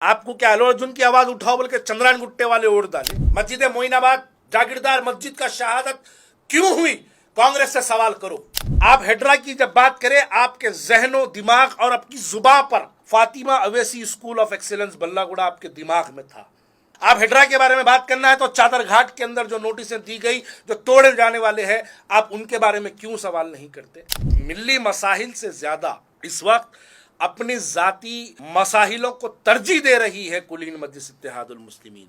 आपको क्या अल्लू अर्जुन की आवाज उठाओ बोल के चंद्रायन गुट्टे वाले ओढ़ डाले। मस्जिद मोइनाबाद जागीरदार मस्जिद का शहादत क्यों हुई, कांग्रेस से सवाल करो। आप हेड्रा की जब बात करें, आपके जहनो दिमाग और आपकी जुबान पर Fatima Owaisi school of excellence Ballaguda आपके दिमाग में था। आप हेड्रा के बारे में बात करना है तो चादर घाट के अंदर जो नोटिसें दी गई, जो तोड़े जाने वाले हैं, आप उनके बारे में क्यों सवाल नहीं करते। मिल्ली मसाहिल से ज्यादा इस वक्त अपनी जाती मसाहिलों को तरजीह दे रही है कुलीन मजलिस इत्तेहादुल मुस्लिमीन।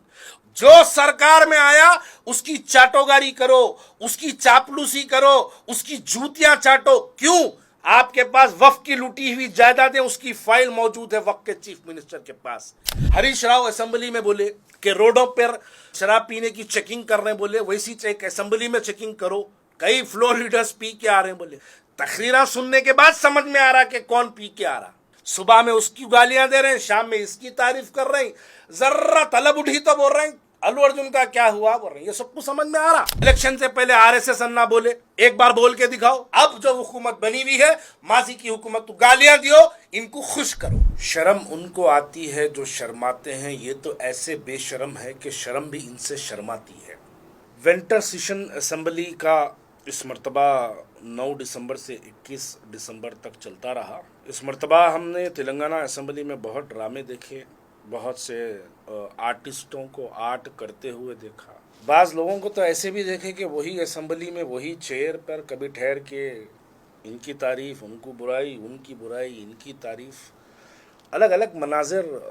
जो सरकार में आया उसकी चाटोगारी करो, उसकी चापलूसी करो, उसकी जूतियां चाटो। क्यों? आपके पास वक्फ की लूटी हुई जायदादें, उसकी फाइल मौजूद है वक्फ के चीफ मिनिस्टर के पास। हरीश राव असेंबली में बोले कि रोडों पर शराब पीने की चेकिंग कर रहे हैं, बोले वैसी एक असेंबली में चेकिंग करो। कई फ्लोर लीडर्स पी के आ रहे हैं, बोले तकरीरा सुनने के बाद समझ में आ रहा कि कौन पी के आ रहा। सुबह में उसकी गालियां दे रहे हैं, शाम में इसकी तारीफ कर रहे हैं, जर्रा तलब उठी तो बोल रहे हैं अल्लू अर्जुन का क्या हुआ बोल रहे हैं। ये सब कुछ समझ में आ रहा। इलेक्शन से पहले आरएसएस अन्ना बोले, एक बार बोल के दिखाओ। अब जो हुकूमत बनी हुई है, माजी की हुकूमत, तो गालियां दियो, इनको खुश करो। शर्म उनको आती है जो शर्माते हैं, ये तो ऐसे बेशर्म है कि शर्म भी इनसे शर्माती है। विंटर सेशन असेंबली का इस मरतबा 9 दिसंबर से 21 दिसंबर तक चलता रहा। इस मरतबा हमने तेलंगाना असेंबली में बहुत ड्रामे देखे, बहुत से आर्टिस्टों को आर्ट करते हुए देखा। बाज़ लोगों को तो ऐसे भी देखे कि वही असेंबली में वही चेयर पर कभी ठहर के इनकी तारीफ, उनको बुराई, उनकी बुराई, इनकी तारीफ। अलग अलग मनाजिर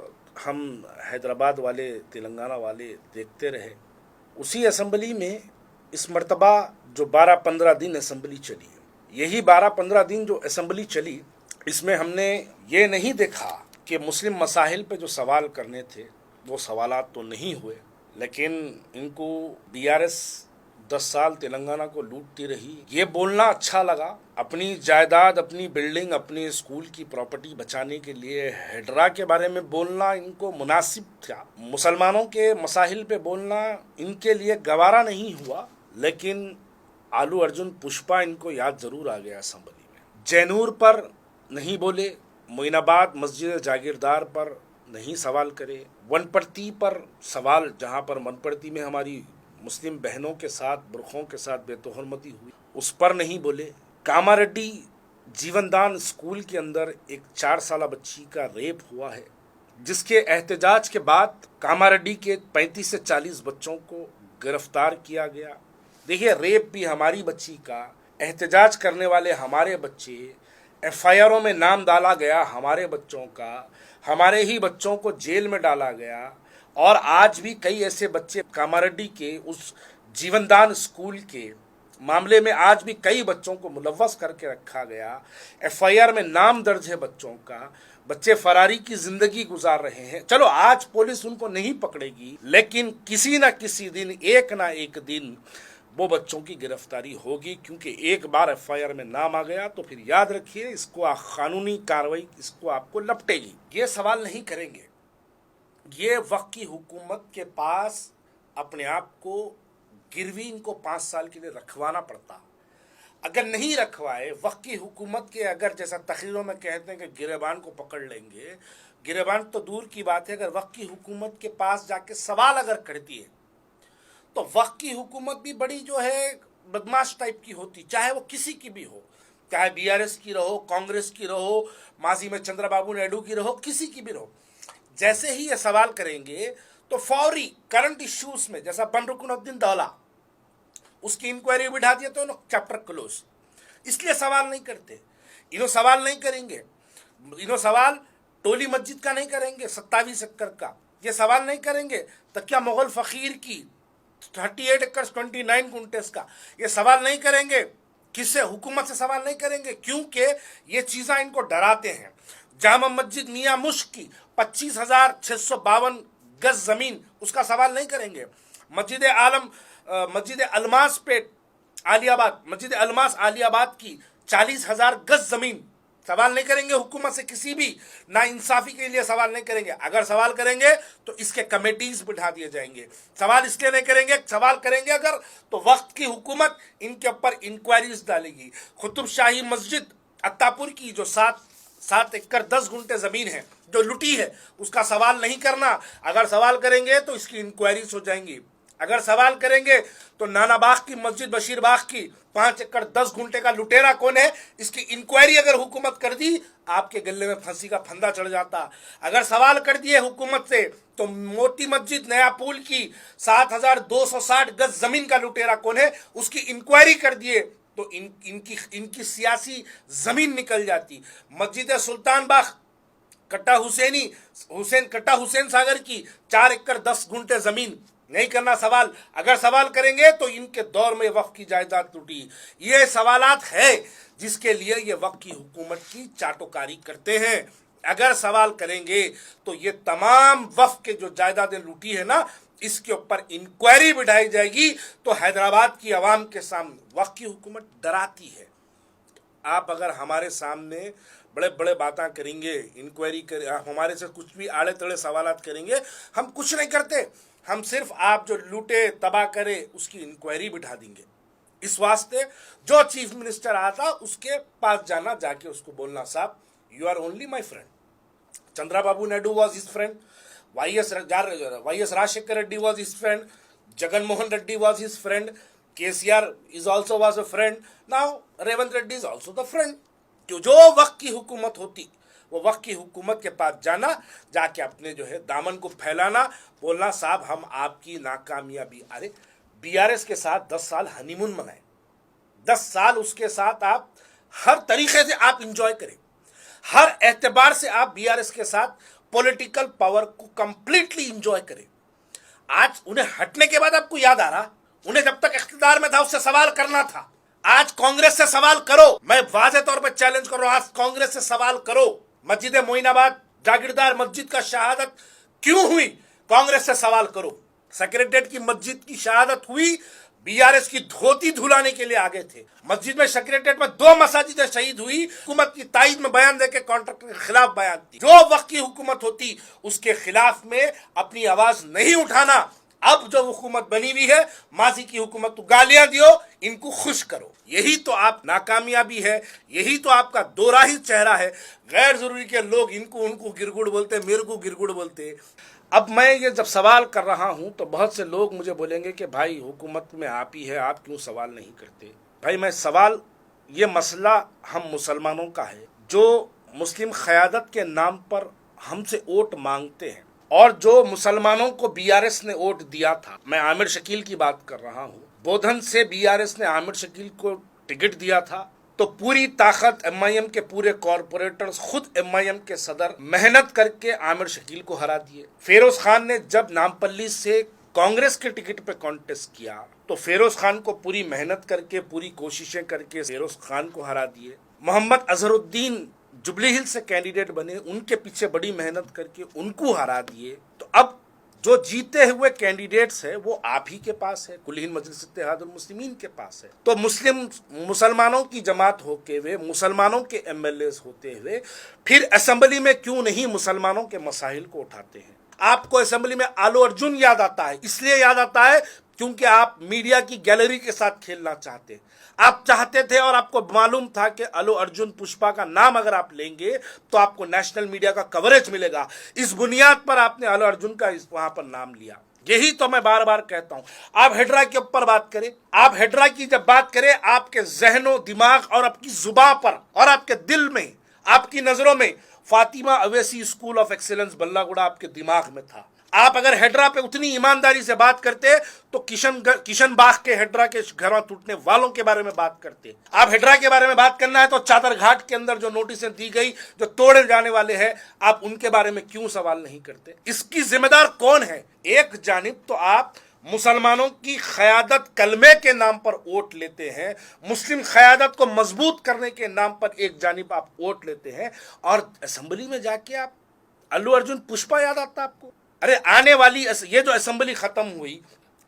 हम हैदराबाद वाले, तेलंगाना वाले देखते रहे। उसी असेंबली में इस मरतबा जो 12-15 दिन असेंबली चली, यही 12-15 दिन जो असेंबली चली, इसमें हमने ये नहीं देखा कि मुस्लिम मसाहिल पे जो सवाल करने थे वो सवालात तो नहीं हुए, लेकिन इनको बीआरएस 10 साल तेलंगाना को लूटती रही, ये बोलना अच्छा लगा। अपनी जायदाद, अपनी बिल्डिंग, अपने स्कूल की प्रॉपर्टी बचाने के लिए हेड्रा के बारे में बोलना इनको मुनासिब था। मुसलमानों के मसाहिल पे बोलना इनके लिए गवारा नहीं हुआ, लेकिन आलू अर्जुन पुष्पा इनको याद जरूर आ गया असेंबली में। जैनूर पर नहीं बोले, मोइनाबाद मस्जिद जागीरदार पर नहीं सवाल करे, वनपड़ती पर सवाल, जहाँ पर वनपड़ती में हमारी मुस्लिम बहनों के साथ, बुरखों के साथ बेतोहरमती हुई, उस पर नहीं बोले। कामारेड्डी जीवनदान स्कूल के अंदर एक 4 साल बच्ची का रेप हुआ है, जिसके एहतजाज के बाद कामारेड्डी के 35 से 40 बच्चों को गिरफ्तार किया गया। देखिए, रेप भी हमारी बच्ची का, एहतजाज करने वाले हमारे बच्चे, एफआईआरों में नाम डाला गया हमारे बच्चों का, हमारे ही बच्चों को जेल में डाला गया। और आज भी कई ऐसे बच्चे, कामारेड्डी के उस जीवनदान स्कूल के मामले में आज भी कई बच्चों को मुलव्वस करके रखा गया। एफआईआर में नाम दर्ज है बच्चों का, बच्चे फरारी की जिंदगी गुजार रहे हैं। चलो, आज पुलिस उनको नहीं पकड़ेगी, लेकिन किसी ना किसी दिन, एक ना एक दिन वो बच्चों की गिरफ्तारी होगी, क्योंकि एक बार एफआईआर में नाम आ गया तो फिर याद रखिए, इसको कानूनी कार्रवाई इसको आपको लपटेगी। ये सवाल नहीं करेंगे। ये वक्त की हुकूमत के पास अपने आप को गिरवी इनको 5 साल के लिए रखवाना पड़ता। अगर नहीं रखवाए, वक्त की हुकूमत के, अगर जैसा तकरीरों में कहते हैं कि गिरेबान को पकड़ लेंगे, गिरेबान तो दूर की बात है, अगर वक्त की हुकूमत के पास जाके सवाल अगर करती है तो वक्त की हुकूमत भी बड़ी जो है बदमाश टाइप की होती, चाहे वो किसी की भी हो, चाहे बीआरएस की रहो, कांग्रेस की रहो, माजी में चंद्रबाबू नायडू की रहो, किसी की भी रहो। जैसे ही ये सवाल करेंगे तो फौरी करंट इश्यूज में, जैसा बनरुकुनुद्दीन दौला, उसकी इंक्वायरी बिठा दिया तो चैप्टर क्लोज। इसलिए सवाल नहीं करते। इन्हों सवाल नहीं करेंगे, इन्हों सवाल टोली मस्जिद का नहीं करेंगे, 27 एकड़ का ये सवाल नहीं करेंगे, तो क्या मुगल फकीर की 38 एकड़ 29 कुंटेस का ये सवाल नहीं करेंगे। किससे? हुकूमत से सवाल नहीं करेंगे, क्योंकि ये चीज़ें इनको डराते हैं। जामा मस्जिद मियां मुश्क की 25,652 गज जमीन, उसका सवाल नहीं करेंगे। मस्जिद अलमास पेट आलियाबाद, मस्जिद अलमास आलियाबाद की 40,000 गज जमीन, सवाल नहीं करेंगे हुकूमत से किसी भी, ना इंसाफी के लिए सवाल नहीं करेंगे। अगर सवाल करेंगे तो इसके कमेटीज बिठा दिए जाएंगे। सवाल इसलिए नहीं करेंगे, सवाल करेंगे अगर तो वक्त की हुकूमत इनके ऊपर इंक्वायरीज डालेगी। कुतुब शाही मस्जिद अत्तापुर की जो 7 7 एकड़ 10 गुंठे जमीन है जो लुटी है, उसका सवाल नहीं करना। अगर सवाल करेंगे तो इसकी इंक्वायरीज हो जाएंगी। अगर सवाल करेंगे तो नाना बाग की मस्जिद, बशीर बाग की 5 एकड़ 10 गुंठे का लुटेरा कौन है, इसकी इंक्वायरी अगर हुकूमत कर दी, आपके गले में फांसी का फंदा चढ़ जाता। अगर सवाल कर दिए हुकूमत से तो मोती मस्जिद नया पुल की 7,260 गज जमीन का लुटेरा कौन है, उसकी इंक्वायरी कर दिए तो इनकी सियासी जमीन निकल जाती। मस्जिद सुल्तान बाग कट्टा हुसैन सागर की 4 एकड़ 10 गुंठे जमीन, नहीं करना सवाल। अगर सवाल करेंगे तो इनके दौर में वक्फ की जायदाद टूटी। ये सवालात है जिसके लिए ये वक्फ की हुकूमत की चाटोकारी करते हैं। अगर सवाल करेंगे तो ये तमाम वक्फ के जो जायदादें लूटी है ना, इसके ऊपर इंक्वायरी बिठाई जाएगी तो हैदराबाद की आवाम के सामने वक्फ की हुकूमत डराती है। आप अगर हमारे सामने बड़े बड़े बातें करेंगे, इंक्वायरी कर, हमारे से कुछ भी आड़े तड़े सवालात करेंगे, हम कुछ नहीं करते। हम सिर्फ आप जो लूटे तबाह करे उसकी इंक्वायरी बिठा देंगे। इस वास्ते जो चीफ मिनिस्टर आता उसके पास जाना, जाके उसको बोलना, साहब you are only my friend. Chandrababu Naidu was his friend, Y S. Rajshekhar Reddy was his friend, Jagan Mohan Reddy was his friend, KCR is also was a friend, now Revant Reddy is also the friend। जो वक्त की हुकूमत होती वो वक्त की हुकूमत के पास जाना, जाके अपने जो है दामन को फैलाना, बोलना साहब हम आपकी नाकामयाबी, अरे बीआरएस के साथ 10 साल हनीमून मनाए, 10 साल उसके साथ आप हर तरीके से आप इंजॉय करें, हर एतबार से आप बीआरएस के साथ पॉलिटिकल पावर को कंप्लीटली इंजॉय करें। आज उन्हें हटने के बाद आपको याद आ रहा, उन्हें जब तक इख्तिदार में था उससे सवाल करना था। आज कांग्रेस से सवाल करो, मैं वाज़े तौर पर चैलेंज कर रहा हूं, आज कांग्रेस से सवाल करो। मस्जिद मोइनाबाद जागीरदार मस्जिद का शहादत क्यों हुई, कांग्रेस से सवाल करो। सेक्रेटरीट की मस्जिद की शहादत हुई, बीआरएस की धोती धुलाने के लिए आगे थे। मस्जिद में सेक्रेटरीट में 2 मसाजिदें शहीद हुई, हुकूमत की ताईद में बयान देके कॉन्ट्रैक्टर के खिलाफ बयान दी। जो वक्त की हुकूमत होती उसके खिलाफ में अपनी आवाज नहीं उठाना। अब जो हुकूमत बनी हुई है, माजी की हुकूमत तो गालियां दियो, इनको खुश करो। यही तो आप नाकामयाबी है, यही तो आपका दोराही चेहरा है। गैर जरूरी के लोग इनको उनको गिरगुड़ बोलते, मेरे को गिरगुड़ बोलते। अब मैं ये जब सवाल कर रहा हूं तो बहुत से लोग मुझे बोलेंगे कि भाई हुकूमत में आप ही है, आप क्यों सवाल नहीं करते। भाई मैं सवाल, ये मसला हम मुसलमानों का है जो मुस्लिम क़यादत के नाम पर हमसे वोट मांगते हैं, और जो मुसलमानों को बीआरएस ने वोट दिया था। मैं आमिर शकील की बात कर रहा हूँ। बोधन से बीआरएस ने आमिर शकील को टिकट दिया था तो पूरी ताकत एमआईएम के पूरे कॉरपोरेटर्स, खुद एमआईएम के सदर मेहनत करके आमिर शकील को हरा दिए। फिरोज खान ने जब नामपल्ली से कांग्रेस के टिकट पे कॉन्टेस्ट किया तो फिरोज खान को पूरी मेहनत करके, पूरी कोशिशें करके फिरोज खान को हरा दिए। मोहम्मद अजहरुद्दीन जुबली हिल से कैंडिडेट बने, उनके पीछे बड़ी मेहनत करके उनको हरा दिए। तो अब जो जीते हुए कैंडिडेट्स है वो आप ही के पास है, कुल हिंद मजलिस इत्तेहादुल मुस्लिमीन के पास है। तो मुसलमानों की जमात होके हुए, मुसलमानों के एमएलए होते हुए फिर असेंबली में क्यों नहीं मुसलमानों के मसाइल को उठाते हैं। आपको असेंबली में आलू अर्जुन याद आता है, इसलिए याद आता है क्योंकि आप मीडिया की गैलरी के साथ खेलना चाहते। आप चाहते थे और आपको मालूम था कि आलू अर्जुन पुष्पा का नाम अगर आप लेंगे तो आपको नेशनल मीडिया का कवरेज मिलेगा। इस बुनियाद पर आपने आलू अर्जुन का वहां पर नाम लिया। यही तो मैं बार बार कहता हूं। आप हेड्रा के ऊपर बात करें, आप हेड्रा की जब बात करें, आपके जहनो दिमाग और आपकी जुबान पर और आपके दिल में, आपकी नजरों में Fatima Owaisi school of excellence Ballaguda आपके दिमाग में था। आप अगर हेड्रा पे उतनी ईमानदारी से बात करते तो किशन बाग के हेड्रा के घरों टूटने वालों के बारे में बात करते। आप हेड्रा के बारे में बात करना है तो चादर घाट के अंदर जो नोटिसें दी गई, जो तोड़े जाने वाले हैं, आप उनके बारे में क्यों सवाल नहीं करते। इसकी जिम्मेदार कौन है। एक जानिब तो आप मुसलमानों की क़यादत कलमे के नाम पर वोट लेते हैं, मुस्लिम क़यादत को मजबूत करने के नाम पर एक जानिब आप वोट लेते हैं, और असेंबली में जाके आप आलू अर्जुन पुष्पा याद आता आपको। अरे आने वाली ये जो असेंबली खत्म हुई,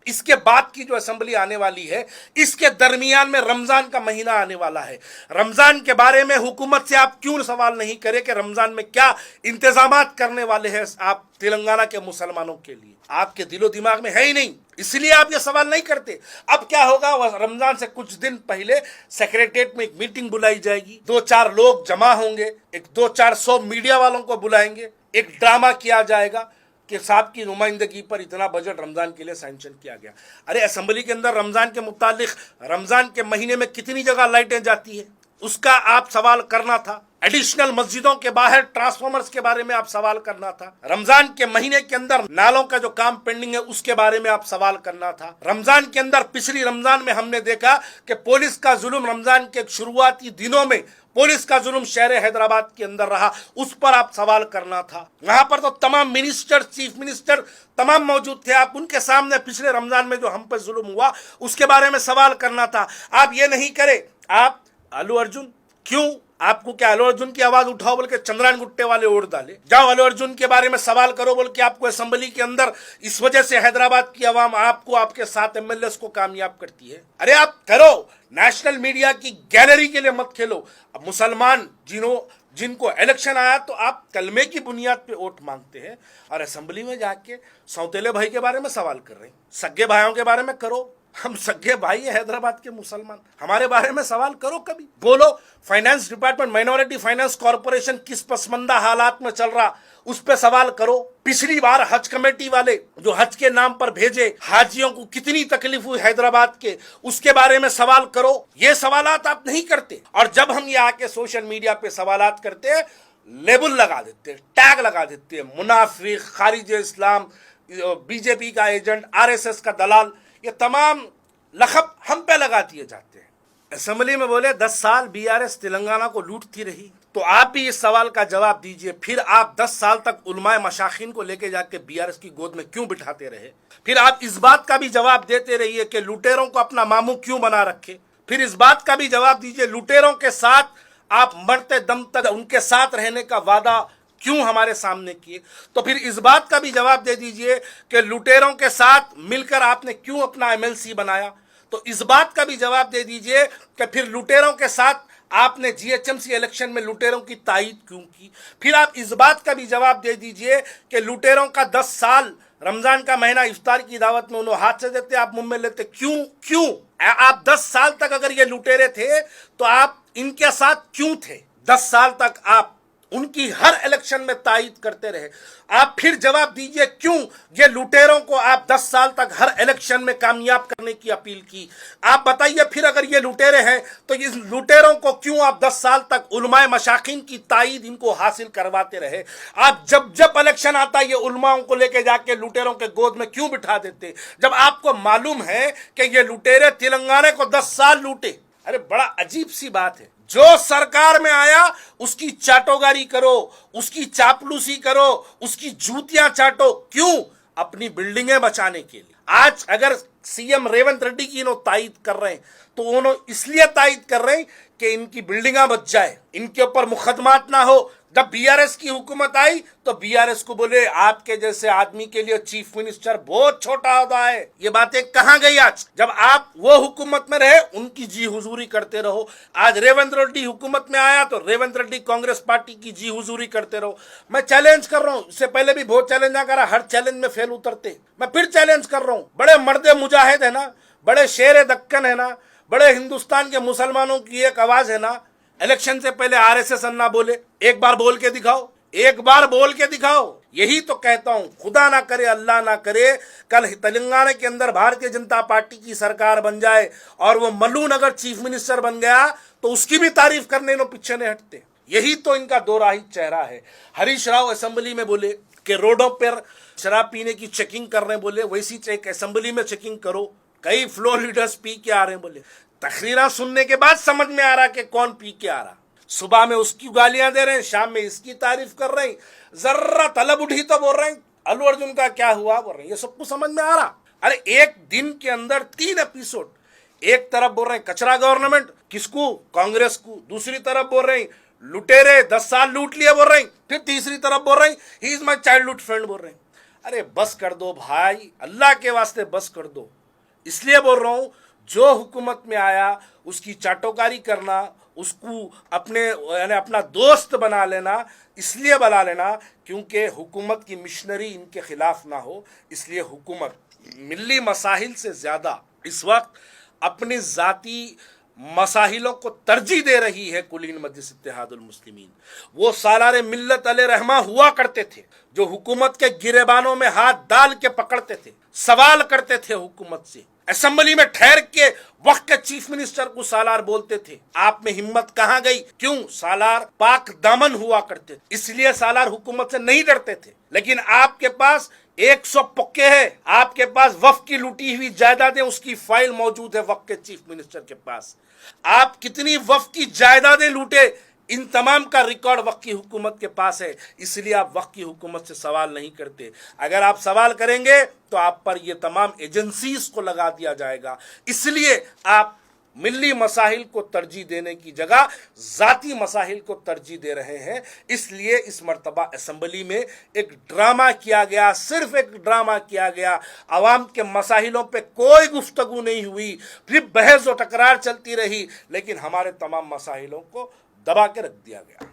इसके बाद की जो असेंबली आने वाली है, इसके दरमियान में रमजान का महीना आने वाला है। रमजान के बारे में हुकूमत से आप क्यों सवाल नहीं करें कि रमजान में क्या इंतजामात करने वाले हैं आप तेलंगाना के मुसलमानों के लिए? आपके दिलो दिमाग में है ही नहीं, इसलिए आप ये सवाल नहीं करते। अब क्या होगा, रमजान से कुछ दिन पहले सेक्रेटेरिएट में एक मीटिंग बुलाई जाएगी, 2-4 लोग जमा होंगे, एक 200-400 मीडिया वालों को बुलाएंगे, एक ड्रामा किया जाएगा कि साहब की नुमाइंदगी पर इतना बजट रमजान के लिए सैंक्शन किया गया। अरे असेंबली के अंदर रमजान के मुतालिक रमजान के महीने में कितनी जगह लाइटें जाती है, उसका आप सवाल करना था। एडिशनल मस्जिदों के बाहर ट्रांसफॉर्मर्स के बारे में आप सवाल करना था। रमजान के महीने के अंदर नालों का जो काम पेंडिंग है उसके बारे में आप सवाल करना था। रमजान के अंदर पिछली रमजान में हमने देखा कि पुलिस का जुल्म रमजान के शुरुआती दिनों में पुलिस का जुल्म शहर हैदराबाद के अंदर रहा, उस पर आप सवाल करना था। वहां पर तो तमाम मिनिस्टर, चीफ मिनिस्टर तमाम मौजूद थे, आप उनके सामने पिछले रमजान में जो हम पर जुल्म हुआ उसके बारे में सवाल करना था। आप ये नहीं करे। आप अल्लू अर्जुन, क्यों आपको क्या अल्लू अर्जुन की आवाज उठाओ बोल के चंद्रायन गुट्टे वाले ओढ़ डाले? जाओ अल्लू अर्जुन के बारे में सवाल करो बोल के आपको असेंबली के अंदर इस वजह से हैदराबाद की आवाम आपको, आपके 7 एमएलए को कामयाब करती है। अरे आप करो, नेशनल मीडिया की गैलरी के लिए मत खेलो। अब मुसलमान जिनको इलेक्शन आया तो आप कलमे की बुनियाद पे वोट मांगते हैं और असेंबली में जाके सौतेले भाई के बारे में सवाल कर रहे हैं। सगे भाइयों के बारे में करो, हम सगे भाई है हैदराबाद के मुसलमान, हमारे बारे में सवाल करो, कभी बोलो। Finance department, minority finance corporation किस पसमंदा हालात में चल रहा, उस पे सवाल करो। पिछली बार हज कमेटी वाले जो हज के नाम पर भेजे हाजियों को कितनी तकलीफ हुई हैदराबाद के, उसके बारे में सवाल करो। ये सवालात आप नहीं करते और जब हम ये आके सोशल मीडिया पे सवालात करते हैं, लेबल लगा देते हैं, टैग लगा देते हैं, मुनाफिक, खारिज इस्लाम, बीजेपी का एजेंट, आरएसएस का दलाल, ये तमाम लखब हम पे लगा दिए जाते हैं। असेंबली में बोले 10 साल बीआरएस तेलंगाना को लूटती रही, तो आप भी इस सवाल का जवाब दीजिए। फिर आप 10 साल तक उलमाए मशाखीन को लेके जाके बीआरएस की गोद में क्यों बिठाते रहे? फिर आप इस बात का भी जवाब देते रहिए कि लुटेरों को अपना मामू क्यों बना रखे। फिर इस बात का भी जवाब दीजिए, लुटेरों के साथ आप मरते दम तक उनके साथ रहने का वादा क्यों हमारे सामने किए। तो फिर इस बात का भी जवाब दे दीजिए कि लुटेरों के साथ मिलकर आपने क्यों अपना एमएलसी बनाया। तो इस बात का भी जवाब दे दीजिए कि फिर लुटेरों के साथ आपने जीएचएमसी इलेक्शन में लुटेरों की तायीद क्यों की। फिर आप इस बात का भी जवाब दे दीजिए कि लुटेरों का 10 साल रमजान का महीना इफ्तार की दावत में उन्होंने हाथ से देते, आप मुंह में लेते, क्यों आप 10 साल तक अगर ये लुटेरे थे तो आप इनके साथ क्यों थे? 10 साल तक आप उनकी हर इलेक्शन में तायीद करते रहे। आप फिर जवाब दीजिए, क्यों ये लुटेरों को आप 10 साल तक हर इलेक्शन में कामयाब करने की अपील की? आप बताइए, फिर अगर ये लुटेरे हैं तो इस लुटेरों को क्यों आप 10 साल तक उलमाए मशाखीन की तायीद इनको हासिल करवाते रहे? आप जब इलेक्शन आता ये उलमाओं को लेके जाके लुटेरों के गोद में क्यों बिठा देते, जब आपको मालूम है कि ये लुटेरे तेलंगाना को 10 साल लूटे? अरे बड़ा अजीब सी बात है। जो सरकार में आया उसकी चाटोगारी करो, उसकी चापलूसी करो, उसकी जूतियां चाटो। क्यों? अपनी बिल्डिंगें बचाने के लिए। आज अगर सीएम रेवंत रेड्डी की तायीद कर रहे हैं तो उन्होंने इसलिए तायीद कर रहे हैं कि इनकी बिल्डिंगां बच जाए, इनके ऊपर मुकदमात ना हो। जब बीआरएस की हुकूमत आई तो बीआरएस को बोले आपके जैसे आदमी के लिए चीफ मिनिस्टर बहुत छोटा होता है। ये बातें कहां गई आज? जब आप वो हुकूमत में रहे उनकी जी हुजूरी करते रहो। आज रेवंत रेड्डी हुकूमत में आया तो रेवंत रेड्डी कांग्रेस पार्टी की जी हुजूरी करते रहो। मैं चैलेंज कर रहा हूं, इससे पहले भी बहुत चैलेंज ना करा, हर चैलेंज में फेल उतरते। मैं फिर चैलेंज कर रहा हूं, बड़े मर्दे मुजाहिद है ना, बड़े शेर दक्कन है ना, बड़े हिंदुस्तान के मुसलमानों की एक आवाज है ना, इलेक्शन से पहले आरएसएस अन्ना बोले, एक बार बोल के दिखाओ, एक बार बोल के दिखाओ। यही तो कहता हूं, खुदा ना करे, अल्लाह ना करे, कल तेलंगाना के अंदर भारतीय जनता पार्टी की सरकार बन जाए और वो मल्लून अगर चीफ मिनिस्टर बन गया तो उसकी भी तारीफ करने लो पीछे नहीं हटते। यही तो इनका दोराही चेहरा है। हरीश राव असेंबली में बोले कि रोडों पर शराब पीने की चेकिंग कर रहे हैं, बोले वैसी चेक असेंबली में चेकिंग करो। कई फ्लोर लीडर्स पी के आ रहे हैं, बोले तकरीरा सुनने के बाद समझ में आ रहा कि कौन पी के आ रहा। सुबह में उसकी गालियां दे रहे हैं, शाम में इसकी तारीफ कर रहे हैं, जर्रा तलब उठी तो बोल रहे हैं अल्लू अर्जुन का क्या हुआ बोल रहे हैं। ये सब कुछ समझ में आ रहा। अरे एक दिन के अंदर 3 एपिसोड, एक तरफ बोल रहे हैं कचरा गवर्नमेंट, किसको? कांग्रेस को। दूसरी तरफ बोल रहे हैं लुटेरे 10 साल लूट लिए बोल रहे हैं, फिर तीसरी तरफ बोल रहे हैं he is my childhood friend बोल रहे हैं। अरे बस कर दो भाई, अल्लाह के वास्ते बस कर दो। इसलिए बोल रहा हूं, जो हुकूमत में आया उसकी चाटोकारी करना, उसको अपना दोस्त बना लेना, इसलिए बना लेना क्योंकि हुकूमत की मिशनरी इनके खिलाफ ना हो। इसलिए हुकूमत मिली मसाहिल से ज़्यादा इस वक्त अपनी ज़ाती मसाहिलों को तरजीह दे रही है। कुलीन मजलिस इत्तेहादुल मुस्लिमीन, वो सालारे मिल्लत अले रहमा हुआ करते थे, जो हुकूमत के गिरेबानों में हाथ डाल के पकड़ते थे, सवाल करते थे हुकूमत से, असेंबली में ठहर के वक्त के चीफ मिनिस्टर को सालार बोलते थे। आप में हिम्मत कहां गई? क्यों? सालार पाक दामन हुआ करते थे, इसलिए सालार हुकूमत से नहीं डरते थे। लेकिन आपके पास 100 पक्के हैं, आपके पास वफ की लूटी हुई जायदादें, उसकी फाइल मौजूद है वक्त के चीफ मिनिस्टर के पास। आप कितनी वफ की जायदादें लूटे, इन तमाम का रिकॉर्ड वक्त की हुकूमत के पास है। इसलिए आप वक्त की हुकूमत से सवाल नहीं करते। अगर आप सवाल करेंगे तो आप पर ये तमाम एजेंसीज को लगा दिया जाएगा। इसलिए आप मिली मसाहिल को तरजीह देने की जगह ज़ाती मसाहिल को तरजीह दे रहे हैं। इसलिए इस मर्तबा असेंबली में एक ड्रामा किया गया, सिर्फ एक ड्रामा किया गया। अवाम के मसाहिलों पे कोई गुफ्तगू नहीं हुई, फिर बहस और टकरार चलती रही, लेकिन हमारे तमाम मसाहिलों को दबा के रख दिया गया।